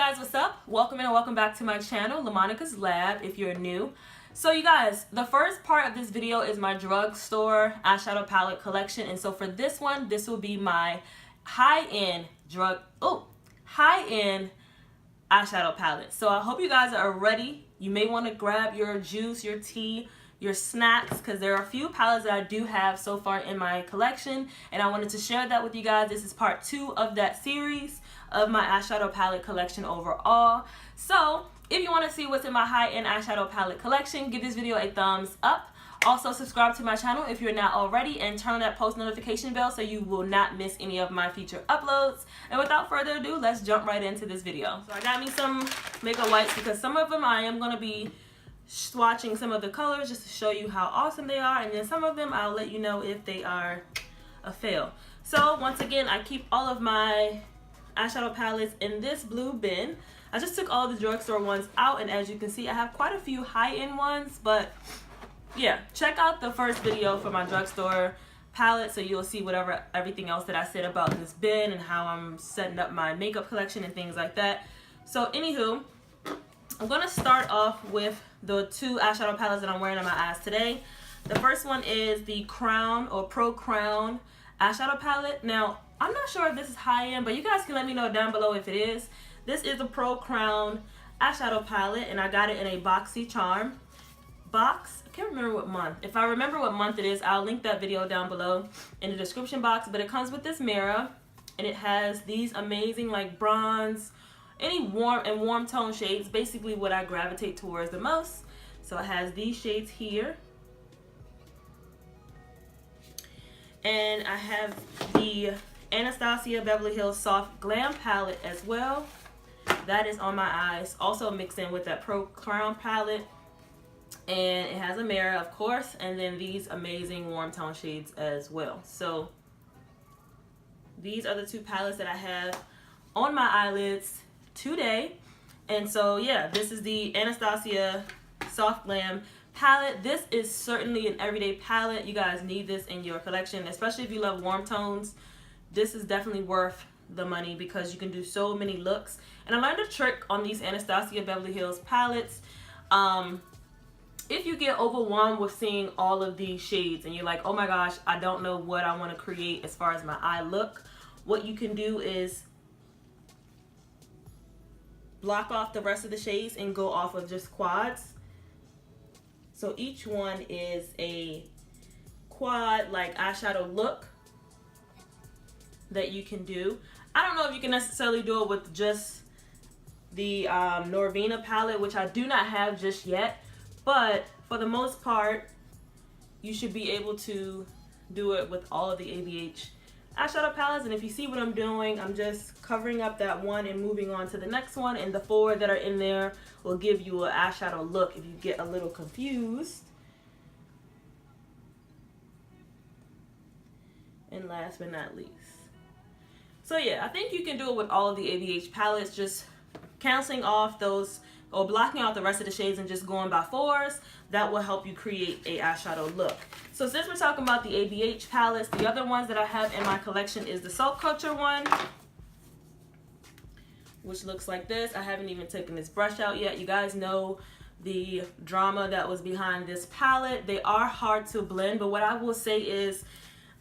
guys, what's up? Welcome and welcome back to my channel, LaMonicas Lab, if you're new. So you guys, the first part of this video is my drugstore eyeshadow palette collection. And so for this one, this will be my high-end eyeshadow palette. So I hope you guys are ready. You may want to grab your juice, your tea, your snacks, because there are a few palettes that I do have so far in my collection, and I wanted to share that with you guys. This is part 2 of that series of my eyeshadow palette collection overall. So if you want to see what's in my high-end eyeshadow palette collection, give this video a thumbs up. Also subscribe to my channel if you're not already, and turn on that post notification bell so you will not miss any of my future uploads. And without further ado, let's jump right into this video. So I got me some makeup wipes because some of them I am going to be swatching some of the colors just to show you how awesome they are, and then some of them I'll let you know if they are a fail. So once again, I keep all of my eyeshadow palettes in this blue bin. I just took all the drugstore ones out, and as you can see, I have quite a few high-end ones, but yeah, check out the first video for my drugstore palette so you'll see everything else that I said about this bin and how I'm setting up my makeup collection and things like that. So anywho, I'm going to start off with the 2 eyeshadow palettes that I'm wearing on my eyes today. The first one is the Crown or Pro Crown eyeshadow palette. Now, I'm not sure if this is high-end, but you guys can let me know down below if it is. This is the Pro Crown eyeshadow palette, and I got it in a Boxycharm box. I can't remember what month. If I remember what month it is, I'll link that video down below in the description box. But it comes with this mirror, and it has these amazing like bronze, any warm tone shades, basically what I gravitate towards the most. So it has these shades here, and I have the Anastasia Beverly Hills Soft Glam palette as well. That is on my eyes, also mixed in with that Pro Crown palette, and it has a mirror, of course, and then these amazing warm tone shades as well. So these are the 2 palettes that I have on my eyelids today. And so yeah, this is the Anastasia Soft Glam palette. This is certainly an everyday palette. You guys need this in your collection, especially if you love warm tones. This is definitely worth the money because you can do so many looks. And I learned a trick on these Anastasia Beverly Hills palettes. If you get overwhelmed with seeing all of these shades and you're like, oh my gosh, I don't know what I want to create as far as my eye look, what you can do is block off the rest of the shades and go off of just quads. So each one is a quad like eyeshadow look that you can do. I don't know if you can necessarily do it with just the Norvina palette, which I do not have just yet, but for the most part you should be able to do it with all of the ABH eyeshadow palettes. And if you see what I'm doing, I'm just covering up that one and moving on to the next one, and the 4 that are in there will give you an eyeshadow look if you get a little confused. And last but not least, so yeah, I think you can do it with all of the ABH palettes, just canceling off those or blocking out the rest of the shades and just going by 4s. That will help you create a eyeshadow look. So since we're talking about the ABH palettes, the other ones that I have in my collection is the Subculture one, which looks like this. I haven't even taken this brush out yet. You guys know the drama that was behind this palette. They are hard to blend, but what I will say is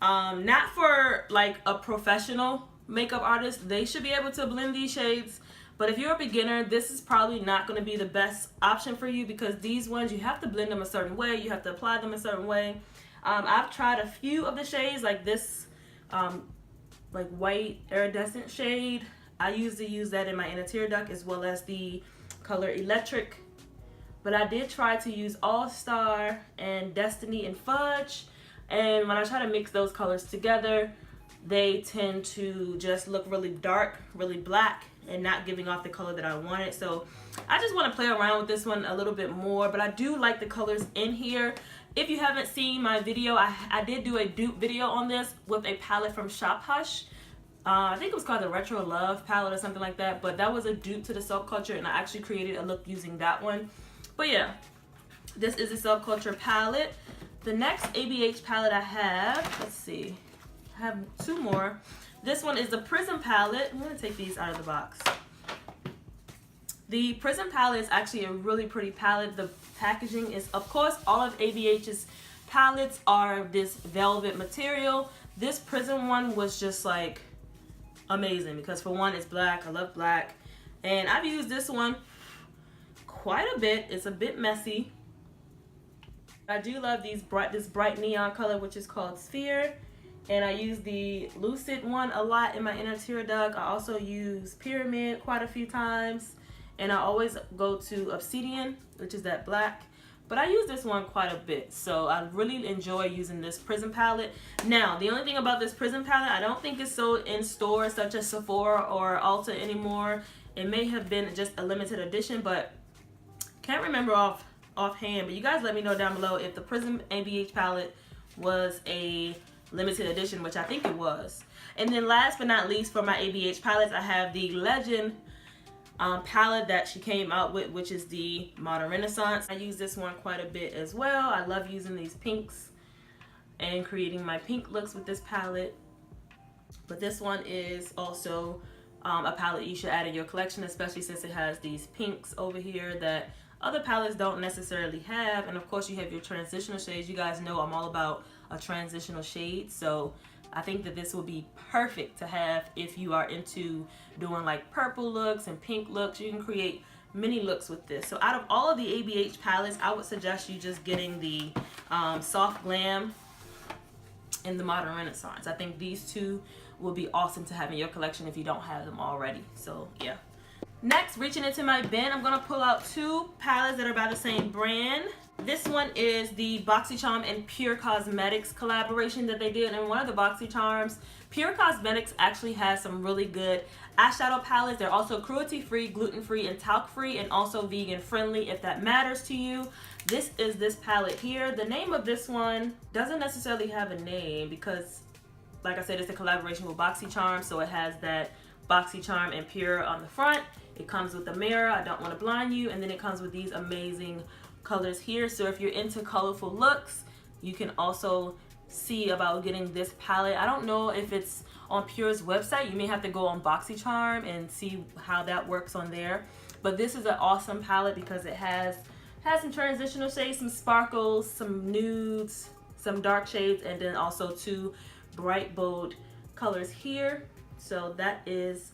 not for like a professional makeup artist, they should be able to blend these shades. But if you're a beginner, this is probably not going to be the best option for you, because these ones, you have to blend them a certain way. You have to apply them a certain way. I've tried a few of the shades, like this like white iridescent shade. I usually use that in my inner tear duct, as well as the color Electric. But I did try to use All Star and Destiny and Fudge. And when I try to mix those colors together, they tend to just look really dark, really black, and not giving off the color that I wanted. So I just want to play around with this one a little bit more, but I do like the colors in here. If you haven't seen my video, I did do a dupe video on this with a palette from Shop Hush. I think it was called the Retro Love palette or something like that, but that was a dupe to the Subculture, and I actually created a look using that one. But yeah, this is the Subculture palette. The next ABH palette I have, let's see, I have 2 more. This one is the Prism palette. I'm going to take these out of the box. The Prism palette is actually a really pretty palette. The packaging is, of course, all of ABH's palettes are this velvet material. This Prism one was just like amazing because for one, it's black. I love black. And I've used this one quite a bit. It's a bit messy. I do love this bright neon color, which is called Sphere. And I use the Lucid one a lot in my inner tear duct. I also use Pyramid quite a few times. And I always go to Obsidian, which is that black. But I use this one quite a bit. So I really enjoy using this Prism palette. Now, the only thing about this Prism palette, I don't think it's sold in stores such as Sephora or Ulta anymore. It may have been just a limited edition, but can't remember offhand. But you guys let me know down below if the Prism ABH palette was a limited edition, which I think it was. And then last but not least for my ABH palettes, I have the Legend palette that she came out with, which is the Modern Renaissance. I use this one quite a bit as well. I love using these pinks and creating my pink looks with this palette. But this one is also a palette you should add in your collection, especially since it has these pinks over here that other palettes don't necessarily have. And of course you have your transitional shades. You guys know I'm all about a transitional shade, so I think that this will be perfect to have if you are into doing like purple looks and pink looks. You can create many looks with this. So out of all of the ABH palettes, I would suggest you just getting the Soft Glam and the Modern Renaissance. I think these two will be awesome to have in your collection if you don't have them already. So yeah. Next, reaching into my bin, I'm gonna pull out two palettes that are by the same brand. This one is the Boxycharm and Pure Cosmetics collaboration that they did. And one of the Boxycharms, Pure Cosmetics actually has some really good eyeshadow palettes. They're also cruelty-free, gluten-free, and talc-free, and also vegan-friendly if that matters to you. This is this palette here. The name of this one doesn't necessarily have a name because, like I said, it's a collaboration with Boxycharm, so it has that Boxycharm and Pure on the front. It comes with a mirror, I don't want to blind you, and then it comes with these amazing colors here. So if you're into colorful looks, you can also see about getting this palette. I don't know if it's on Pure's website. You may have to go on Boxycharm and see how that works on there. But this is an awesome palette because it has some transitional shades, some sparkles, some nudes, some dark shades, and then also two bright bold colors here. So that is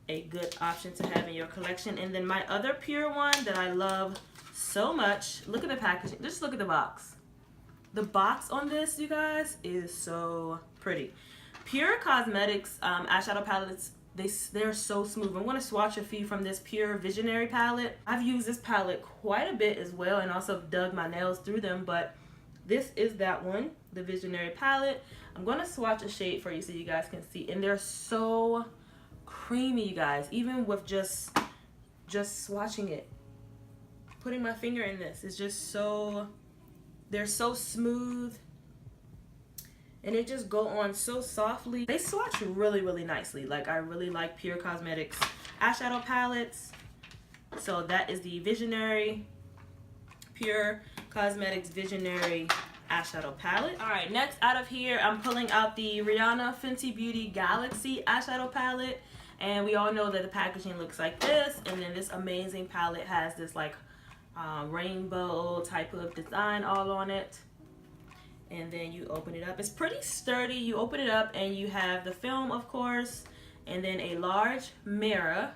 a good option to have in your collection. And then my other Pure one that I love so much, look at the packaging, just look at the box. The box on this, you guys, is so pretty. Pure Cosmetics eyeshadow palettes, they're so smooth. I'm going to swatch a few from this Pur Visionary palette. I've used this palette quite a bit as well and also dug my nails through them, but this is that one, the Visionary palette. I'm going to swatch a shade for you so you guys can see, and they're so creamy, you guys, even with just swatching it. Putting my finger in this is just so, they're so smooth and they just go on so softly. They swatch really, really nicely. Like, I really like Pure Cosmetics eyeshadow palettes. So that is the Visionary, Pure Cosmetics Visionary eyeshadow palette. All right, next out of here, I'm pulling out the Rihanna Fenty Beauty Galaxy eyeshadow palette. And we all know that the packaging looks like this. And then this amazing palette has this like rainbow type of design all on it. And then you open it up. It's pretty sturdy. You open it up and you have the film, of course, and then a large mirror.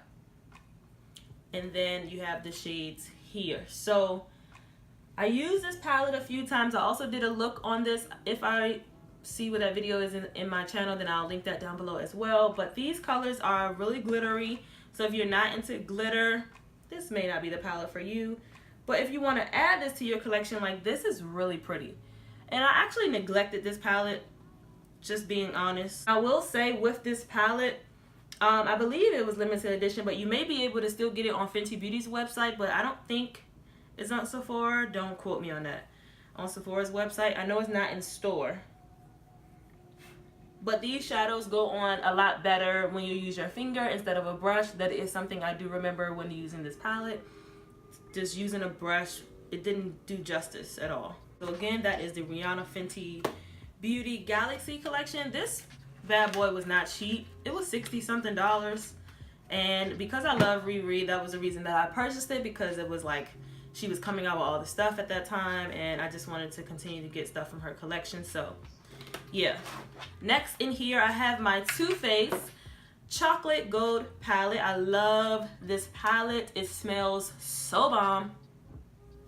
And then you have the shades here. So I used this palette a few times. I also did a look on this. If I see what that video is in my channel, then I'll link that down below as well. But these colors are really glittery. So if you're not into glitter, this may not be the palette for you. But if you want to add this to your collection, like, this is really pretty. And I actually neglected this palette, just being honest. I will say with this palette, I believe it was limited edition, but you may be able to still get it on Fenty Beauty's website, but I don't think it's on Sephora. Don't quote me on that. On Sephora's website, I know it's not in store. But these shadows go on a lot better when you use your finger instead of a brush. That is something I do remember when using this palette. Just using a brush, it didn't do justice at all. So again, that is the Rihanna Fenty Beauty Galaxy collection. This bad boy was not cheap. It was $60 something. And because I love Riri, that was the reason that I purchased it, because it was like she was coming out with all the stuff at that time, and I just wanted to continue to get stuff from her collection. So yeah. Next in here I have my Too Faced Chocolate Gold palette. I love this palette. It smells so bomb.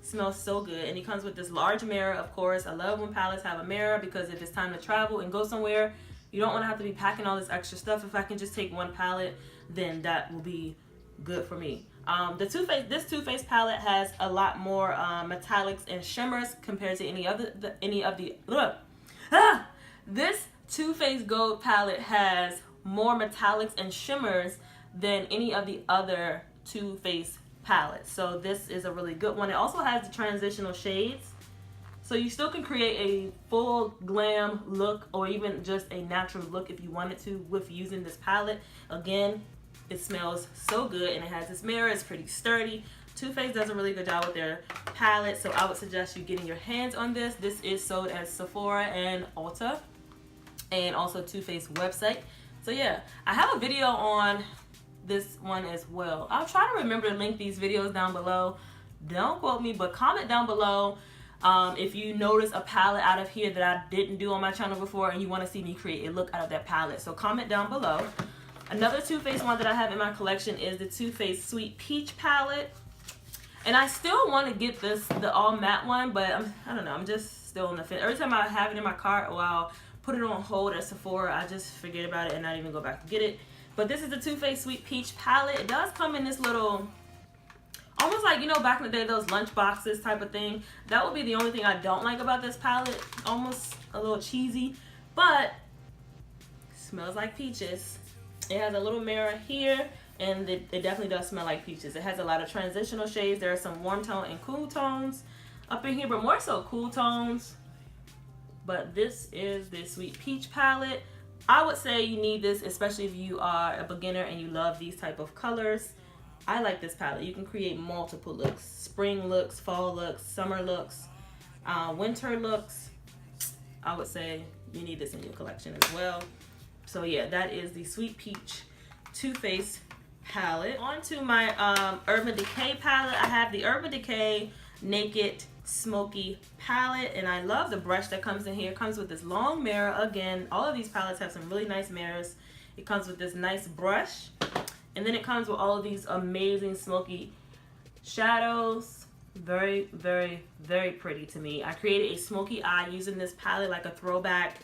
It smells so good. And it comes with this large mirror, of course. I love when palettes have a mirror, because if it's time to travel and go somewhere, you don't want to have to be packing all this extra stuff. If I can just take one palette, then that will be good for me. This Too Faced palette has a lot more metallics and shimmers compared to this Too Faced Gold palette has more metallics and shimmers than any of the other Too Faced palettes. So this is a really good one. It also has the transitional shades. So you still can create a full glam look, or even just a natural look if you wanted to, with using this palette. Again, it smells so good, and it has this mirror. It's pretty sturdy. Too Faced does a really good job with their palette, so I would suggest you getting your hands on this. This is sold at Sephora and Ulta, and also Too Faced website. So yeah, I have a video on this one as well. I'll try to remember to link these videos down below. Don't quote me, but comment down below if you notice a palette out of here that I didn't do on my channel before, and you want to see me create a look out of that palette. So comment down below. Another Too Faced one that I have in my collection is the Too Faced Sweet Peach palette. And I still want to get the all matte one, but I don't know, I'm just still on the fence. Every time I have it in my cart, or I'll put it on hold at Sephora, I just forget about it and not even go back to get it. But this is the Too Faced Sweet Peach palette. It does come in this little, almost like, you know, back in the day, those lunch boxes type of thing. That would be the only thing I don't like about this palette. Almost a little cheesy, but smells like peaches. It has a little mirror here, and it definitely does smell like peaches. It has a lot of transitional shades. There are some warm tone and cool tones up in here, but more so cool tones. But this is the Sweet Peach palette. I would say you need this, especially if you are a beginner and you love these type of colors. I like this palette. You can create multiple looks: spring looks, fall looks, summer looks, winter looks. I would say you need this in your collection as well. So yeah, that is the Sweet Peach Too Faced palette. On to my Urban Decay palette. I have the Urban Decay Naked Smoky palette, and I love the brush that comes in here. It comes with this long mirror. Again, all of these palettes have some really nice mirrors. It comes with this nice brush, and then it comes with all of these amazing smoky shadows. Very, very, very pretty to me. I created a smoky eye using this palette, like a throwback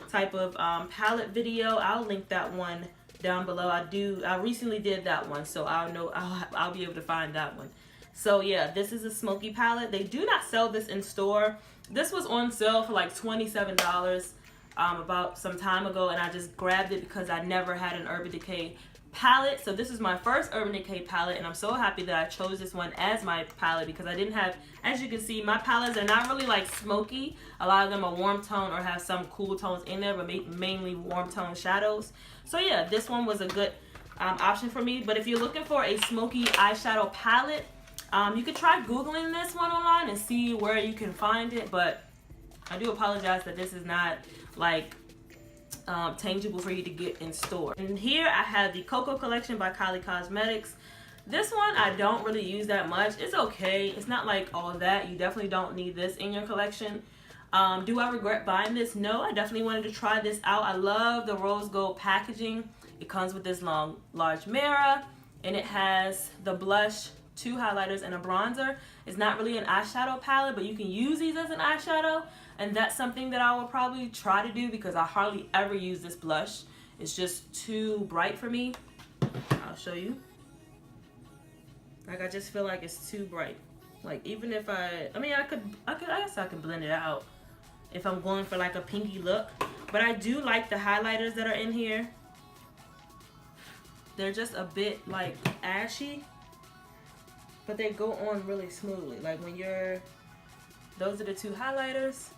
type of palette video. I'll link that one down below. I recently did that one, so I'll be able to find that one. So yeah, this is a smoky palette. They do not sell this in store. This was on sale for like $27 about some time ago, and I just grabbed it because I never had an Urban Decay palette. So this is my first Urban Decay palette, and I'm so happy that I chose this one as my palette, because I didn't have, as you can see, my palettes are not really like smoky. A lot of them are warm tone or have some cool tones in there, but mainly warm tone shadows. So yeah, this one was a good option for me. But if you're looking for a smoky eyeshadow palette, you could try Googling this one online and see where you can find it, but I do apologize that this is not like tangible for you to get in store. And here I have the Cocoa collection by Kylie Cosmetics. This one I don't really use that much. It's okay. It's not like all that. You definitely don't need this in your collection. Do I regret buying this? No, I definitely wanted to try this out. I love the rose gold packaging. It comes with this large mirror, and it has the blush, 2 highlighters, and a bronzer. It's not really an eyeshadow palette, but you can use these as an eyeshadow, and that's something that I will probably try to do, because I hardly ever use this blush. It's just too bright for me. I'll show you. Like, I just feel like it's too bright. Like, even if I guess I can blend it out if I'm going for like a pinky look. But I do like the highlighters that are in here. They're just a bit like ashy, but they go on really smoothly. Like when those are the 2 highlighters.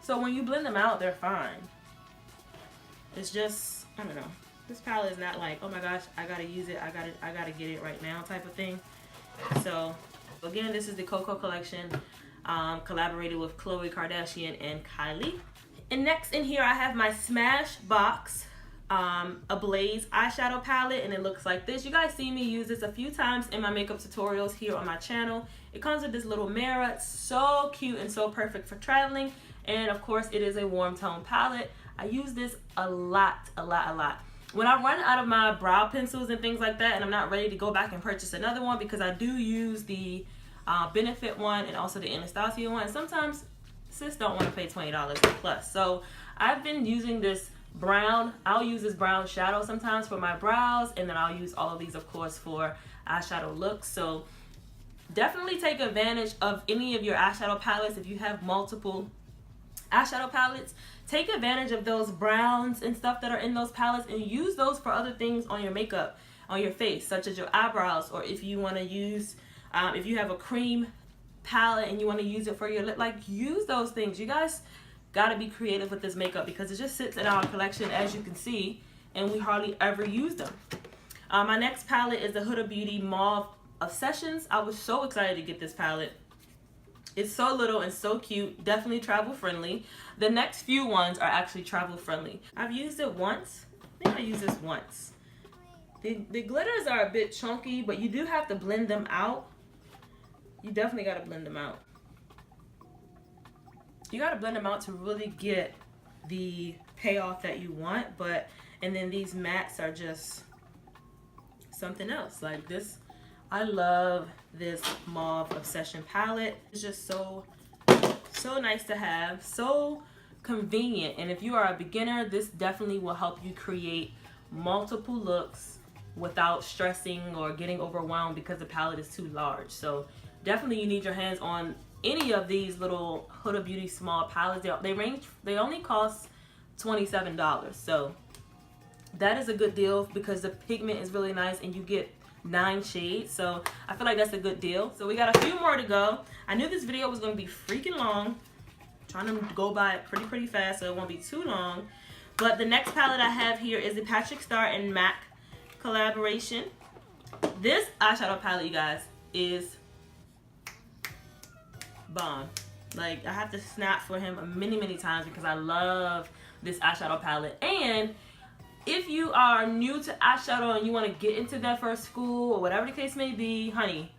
So when you blend them out, they're fine. It's just, I don't know. This palette is not like, oh my gosh, I gotta use it, I gotta get it right now type of thing. So again, this is the Cocoa collection, collaborated with Khloe Kardashian and Kylie. And next in here, I have my SMASHBOX Ablaze eyeshadow palette, and it looks like this. You guys see me use this a few times in my makeup tutorials here on my channel. It comes with this little mirror. It's so cute and so perfect for traveling, and of course it is a warm tone palette. I use this a lot. When I run out of my brow pencils and things like that, and I'm not ready to go back and purchase another one, because I do use the Benefit one and also the Anastasia one, and sometimes sis don't want to pay $20 plus. So I've been using this brown. I'll use this brown shadow sometimes for my brows, and then I'll use all of these of course for eyeshadow looks. So definitely take advantage of any of your eyeshadow palettes. If you have multiple eyeshadow palettes, take advantage of those browns and stuff that are in those palettes and use those for other things on your makeup, on your face, such as your eyebrows, or if you want to use if you have a cream palette and you want to use it for your lip, like use those things. You guys got to be creative with this makeup because it just sits in our collection, as you can see, and we hardly ever use them. My next palette is the Huda Beauty Mauve Obsessions. I was so excited to get this palette. It's so little and so cute, definitely travel friendly. The next few ones are actually travel friendly. I've used it once. I think I used this once. The glitters are a bit chunky, but you do have to blend them out. You definitely got to blend them out. You got to blend them out to really get the payoff that you want. And then these mattes are just something else. Like this, I love this Mauve Obsession palette. It's just so nice to have, so convenient. And if you are a beginner, this definitely will help you create multiple looks without stressing or getting overwhelmed because the palette is too large. So definitely you need your hands on any of these little Huda Beauty small palettes. They only cost $27. So that is a good deal because the pigment is really nice and you get 9 shades. So I feel like that's a good deal. So we got a few more to go. I knew this video was going to be freaking long. I'm trying to go by it pretty fast so it won't be too long. But the next palette I have here is the Patrick Starr and MAC collaboration. This eyeshadow palette, you guys, is bomb. Like, I have to snap for him many times because I love this eyeshadow palette. And if you are new to eyeshadow and you want to get into that first school or whatever the case may be, honey,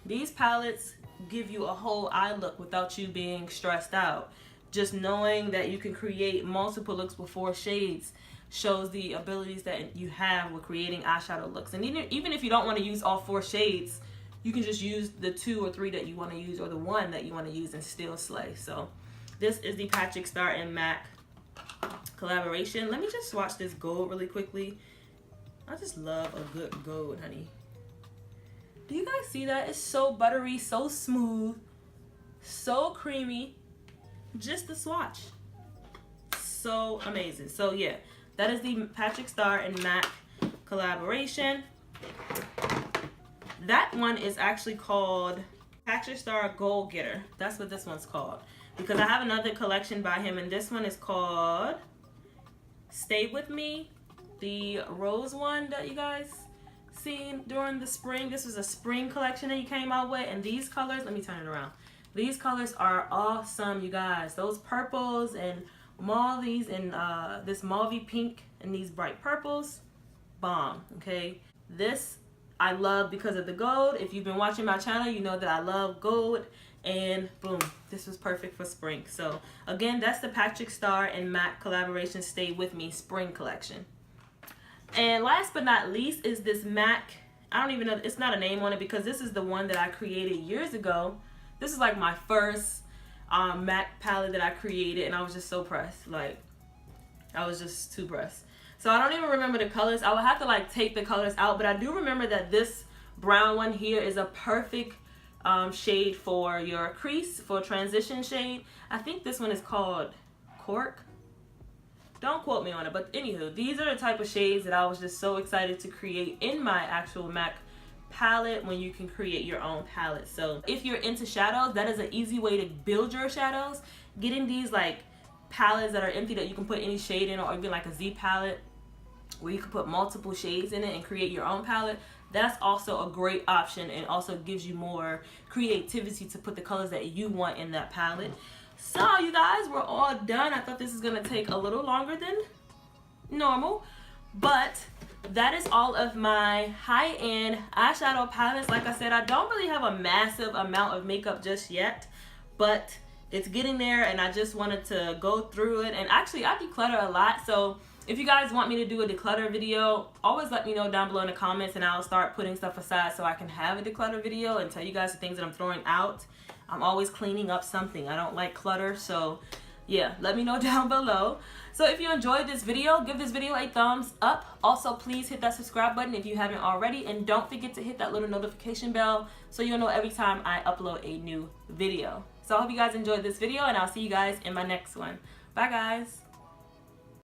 these palettes give you a whole eye look without you being stressed out. Just knowing that you can create multiple looks with 4 shades shows the abilities that you have with creating eyeshadow looks. And even if you don't want to use all 4 shades, you can just use the 2 or 3 that you want to use, or the 1 that you want to use, and still slay. So this is the Patrick Starr and MAC collaboration. Let me just swatch this gold really quickly. I just love a good gold, honey. Do you guys see that? It's so buttery, so smooth, so creamy. Just the swatch, so amazing. So yeah, that is the Patrick Starr and MAC collaboration. That one is actually called Patrick Starr Goal Getter. That's what this one's called, because I have another collection by him, and this one is called Stay With Me, the rose one that you guys seen during the spring. This was a spring collection that he came out with, and these colors, let me turn it around. These colors are awesome, you guys. Those purples and mauves and this mauvey pink and these bright purples, bomb, okay? This I love because of the gold. If you've been watching my channel, you know that I love gold, and boom, this was perfect for spring. So again, that's the Patrick Starr and MAC collaboration Stay With Me spring collection. And last but not least is this MAC, I don't even know, it's not a name on it because this is the one that I created years ago. This is like my first MAC palette that I created, and I was just so pressed. Like, I was just too pressed. So I don't even remember the colors. I would have to like take the colors out, but I do remember that this brown one here is a perfect shade for your crease, for transition shade. I think this one is called Cork. Don't quote me on it, but anywho, these are the type of shades that I was just so excited to create in my actual MAC palette when you can create your own palette. So if you're into shadows, that is an easy way to build your shadows. Getting these like palettes that are empty that you can put any shade in, or even like a Z palette where you can put multiple shades in it and create your own palette, that's also a great option, and also gives you more creativity to put the colors that you want in that palette. So you guys, we're all done. I thought this was gonna take a little longer than normal. But that is all of my high-end eyeshadow palettes. Like I said, I don't really have a massive amount of makeup just yet, but it's getting there, and I just wanted to go through it. And actually, I declutter a lot, so if you guys want me to do a declutter video, always let me know down below in the comments, and I'll start putting stuff aside so I can have a declutter video and tell you guys the things that I'm throwing out. I'm always cleaning up something. I don't like clutter, so yeah, let me know down below. So if you enjoyed this video, give this video a thumbs up. Also, please hit that subscribe button if you haven't already, and don't forget to hit that little notification bell so you'll know every time I upload a new video. So I hope you guys enjoyed this video, and I'll see you guys in my next one. Bye, guys.